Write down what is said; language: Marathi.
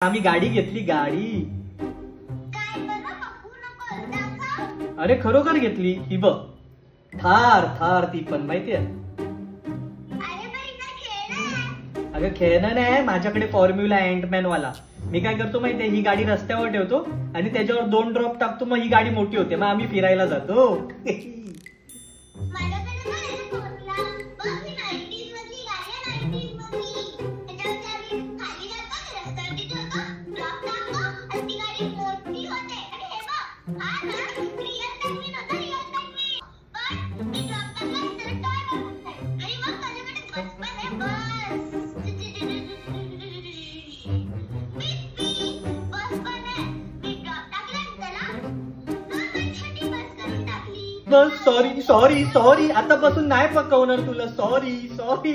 आम्ही गाडी घेतली गाडी. अरे खरोखर घेतली ही बघ. थार थार ती पण माहितीये. अगं खेळणं नाही माझ्याकडे फॉर्म्युला अँटमॅन वाला. मी काय करतो माहितीये ही गाडी रस्त्यावर ठेवतो आणि त्याच्यावर 2 ड्रॉप टाकतो मग ही गाडी मोठी होते मग आम्ही फिरायला जातो. बस सॉरी सॉरी सॉरी आतापासून नाही पकवणार तुला. Sorry sorry.